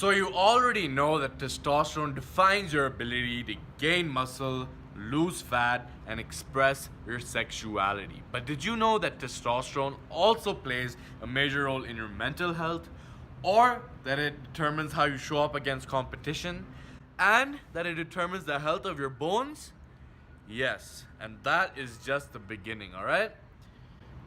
So you already know that testosterone defines your ability to gain muscle, lose fat, and express your sexuality. But did you know that testosterone also plays a major role in your mental health, or that it determines how you show up against competition, and that it determines the health of your bones? Yes, and that is just the beginning, alright?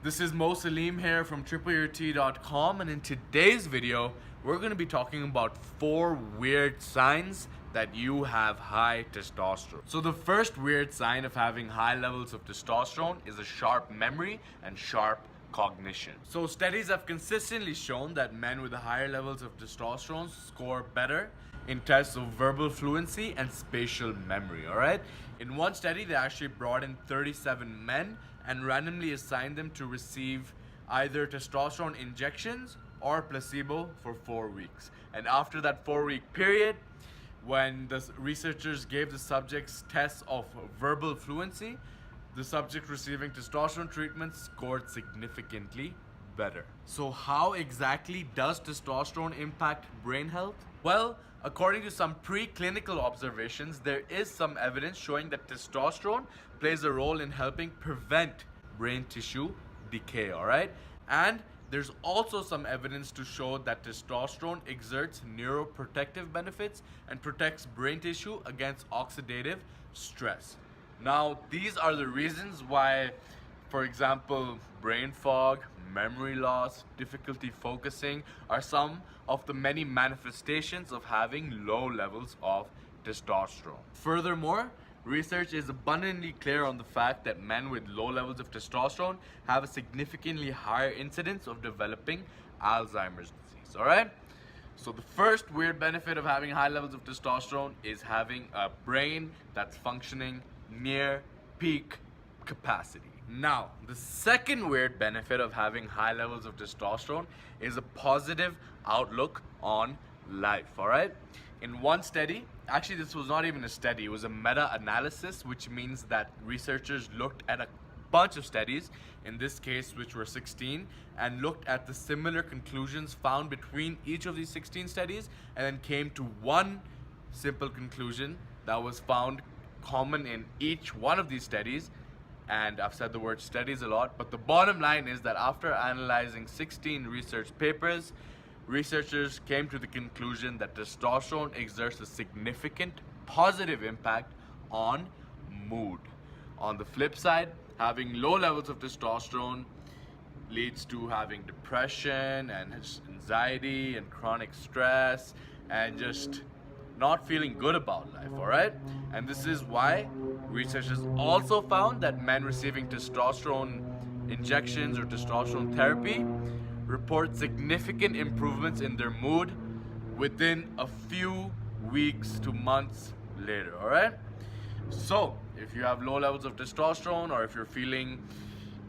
This is Mo Salim here from tripleurt.com, and in today's video, we're going to be talking about 4 weird signs that you have high testosterone. So the first weird sign of having high levels of testosterone is a sharp memory and sharp cognition. So studies have consistently shown that men with higher levels of testosterone score better in tests of verbal fluency and spatial memory, alright? In one study, they actually brought in 37 men and randomly assigned them to receive either testosterone injections or placebo for 4 weeks. And after that 4-week period, when the researchers gave the subjects tests of verbal fluency, the subject receiving testosterone treatment scored significantly better. So how exactly does testosterone impact brain health? Well, according to some preclinical observations, there is some evidence showing that testosterone plays a role in helping prevent brain tissue decay, alright? And there's also some evidence to show that testosterone exerts neuroprotective benefits and protects brain tissue against oxidative stress. Now, these are the reasons why, for example, brain fog, memory loss, difficulty focusing are some of the many manifestations of having low levels of testosterone. Furthermore, research is abundantly clear on the fact that men with low levels of testosterone have a significantly higher incidence of developing Alzheimer's disease, alright? So the first weird benefit of having high levels of testosterone is having a brain that's functioning near peak capacity. Now, the second weird benefit of having high levels of testosterone is a positive outlook on life, alright? In one study, actually this was not even a study, it was a meta-analysis, which means that researchers looked at a bunch of studies, in this case which were 16, and looked at the similar conclusions found between each of these 16 studies, and then came to one simple conclusion that was found common in each one of these studies. And I've said the word studies a lot, but the bottom line is that after analyzing 16 research papers, researchers came to the conclusion that testosterone exerts a significant positive impact on mood. On the flip side, having low levels of testosterone leads to having depression and anxiety and chronic stress and just not feeling good about life, alright? And this is why researchers also found that men receiving testosterone injections or testosterone therapy report significant improvements in their mood within a few weeks to months later, alright? So, if you have low levels of testosterone, or if you're feeling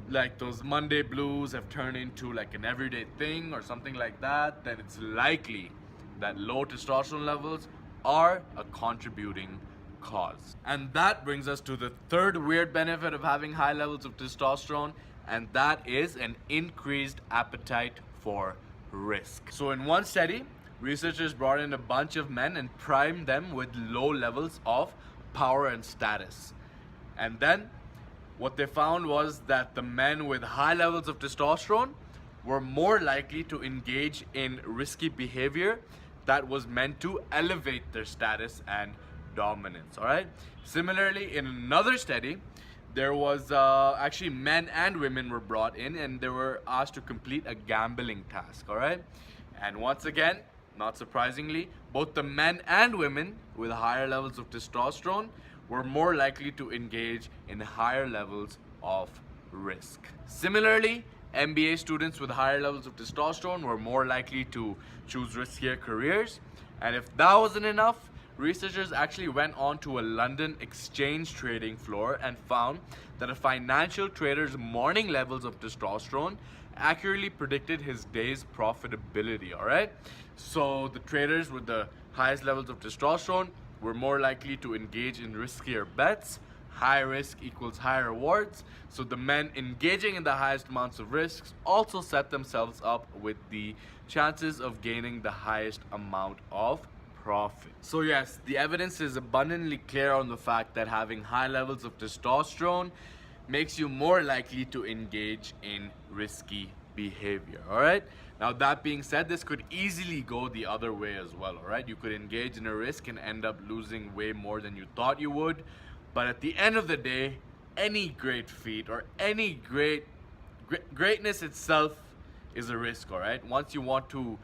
like those Monday blues have turned into like an everyday thing or something like that, then it's likely that low testosterone levels are a contributing cause. And that brings us to the third weird benefit of having high levels of testosterone, and that is an increased appetite for risk. So in one study, researchers brought in a bunch of men and primed them with low levels of power and status. And then what they found was that the men with high levels of testosterone were more likely to engage in risky behavior that was meant to elevate their status and dominance, alright? Similarly, in another study, there was actually men and women were brought in and they were asked to complete a gambling task, alright? And once again, not surprisingly, both the men and women with higher levels of testosterone were more likely to engage in higher levels of risk. Similarly, MBA students with higher levels of testosterone were more likely to choose riskier careers. And if that wasn't enough, researchers actually went on to a London exchange trading floor and found that a financial trader's morning levels of testosterone accurately predicted his day's profitability, alright? So the traders with the highest levels of testosterone were more likely to engage in riskier bets, high risk equals high rewards. So the men engaging in the highest amounts of risks also set themselves up with the chances of gaining the highest amount of profit. So yes, the evidence is abundantly clear on the fact that having high levels of testosterone makes you more likely to engage in risky behavior. All right, now that being said, this could easily go the other way as well. All right, you could engage in a risk and end up losing way more than you thought you would. But at the end of the day, any great feat or any greatness itself is a risk. All right, once you want to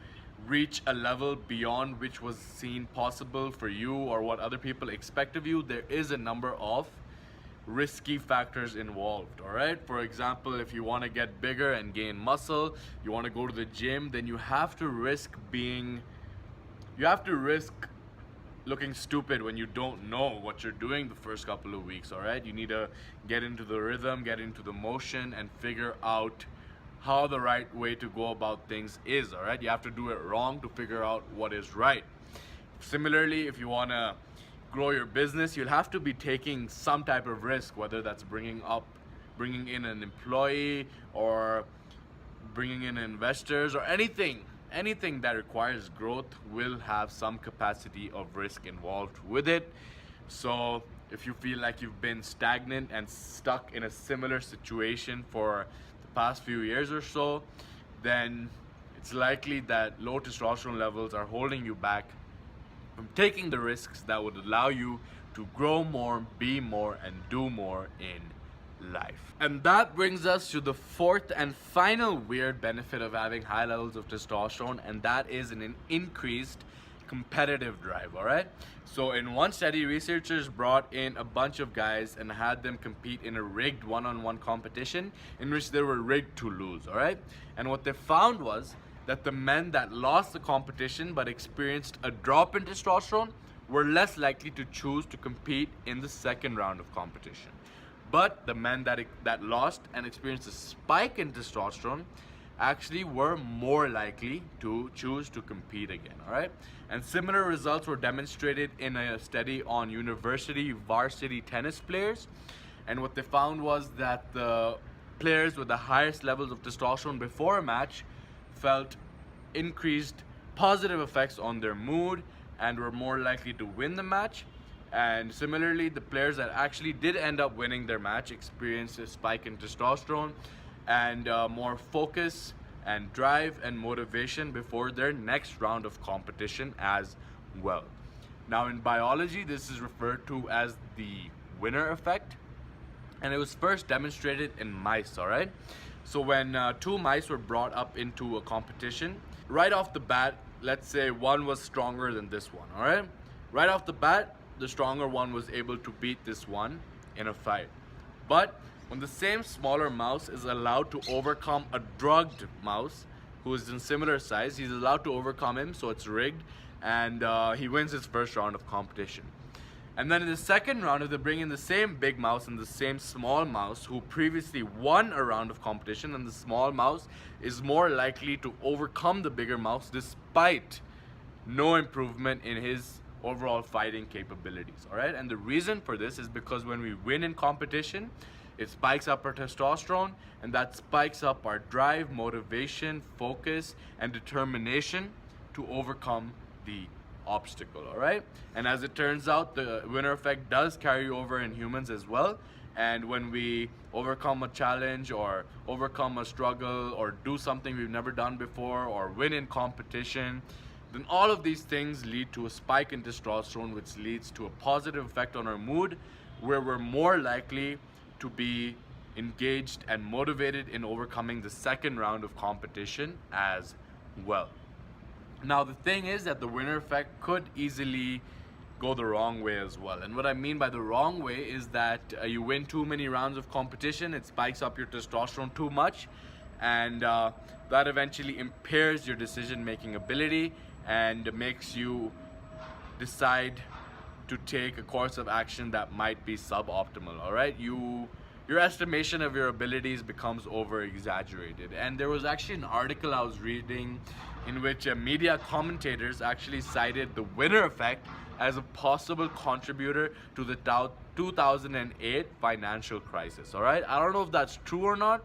reach a level beyond which was seen possible for you or what other people expect of you, there is a number of risky factors involved. All right, for example, if you want to get bigger and gain muscle, you want to go to the gym, then you have to risk looking stupid when you don't know what you're doing the first couple of weeks. All right, you need to get into the rhythm, get into the motion, and figure out how the right way to go about things is. All right, you have to do it wrong to figure out what is right. Similarly, if you want to grow your business, you'll have to be taking some type of risk, whether that's bringing in an employee or bringing in investors or anything that requires growth will have some capacity of risk involved with it. So if you feel like you've been stagnant and stuck in a similar situation for the past few years or so, then it's likely that low testosterone levels are holding you back from taking the risks that would allow you to grow more, be more, and do more in life. And that brings us to the fourth and final weird benefit of having high levels of testosterone, and that is an increased competitive drive. All right, so in one study, researchers brought in a bunch of guys and had them compete in a rigged one-on-one competition in which they were rigged to lose. All right, and what they found was that the men that lost the competition but experienced a drop in testosterone were less likely to choose to compete in the second round of competition. But the men that lost and experienced a spike in testosterone actually were more likely to choose to compete again. All right, and similar results were demonstrated in a study on university varsity tennis players. And what they found was that the players with the highest levels of testosterone before a match felt increased positive effects on their mood and were more likely to win the match. And similarly, the players that actually did end up winning their match experienced a spike in testosterone and more focus and drive and motivation before their next round of competition as well. Now in biology, this is referred to as the winner effect, and it was first demonstrated in mice. All right, so when two mice were brought up into a competition, right off the bat, let's say one was stronger than this one. All right, right off the bat, the stronger one was able to beat this one in a fight. But when the same smaller mouse is allowed to overcome a drugged mouse who is in similar size, he's allowed to overcome him, so it's rigged, and he wins his first round of competition. And then in the second round, if they bring in the same big mouse and the same small mouse who previously won a round of competition, and the small mouse is more likely to overcome the bigger mouse despite no improvement in his overall fighting capabilities. All right, and the reason for this is because when we win in competition, it spikes up our testosterone, and that spikes up our drive, motivation, focus, and determination to overcome the obstacle. All right, and as it turns out, the winner effect does carry over in humans as well. And when we overcome a challenge or overcome a struggle or do something we've never done before or win in competition, then all of these things lead to a spike in testosterone, which leads to a positive effect on our mood, where we're more likely to be engaged and motivated in overcoming the second round of competition as well. Now the thing is that the winner effect could easily go the wrong way as well. And what I mean by the wrong way is that you win too many rounds of competition, it spikes up your testosterone too much, and that eventually impairs your decision-making ability and makes you decide to take a course of action that might be suboptimal. All right, your estimation of your abilities becomes over exaggerated. And there was actually an article I was reading in which media commentators actually cited the winner effect as a possible contributor to the 2008 financial crisis. All right, I don't know if that's true or not,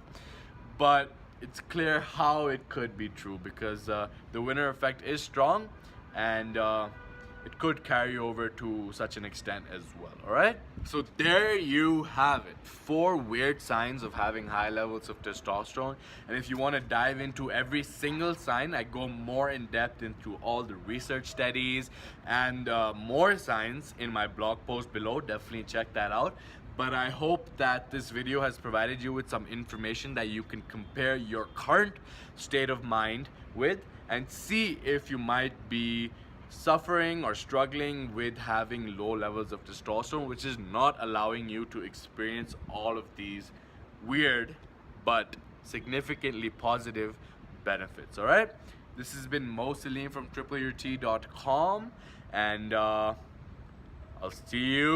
but it's clear how it could be true, because the winner effect is strong, and it could carry over to such an extent as well. All right, so there you have it, 4 weird signs of having high levels of testosterone. And if you want to dive into every single sign, I go more in depth into all the research studies and more signs in my blog post below. Definitely check that out. But I hope that this video has provided you with some information that you can compare your current state of mind with, and see if you might be suffering or struggling with having low levels of testosterone, which is not allowing you to experience all of these weird but significantly positive benefits. All right, this has been Mo Salim from tripleyurt.com, and I'll see you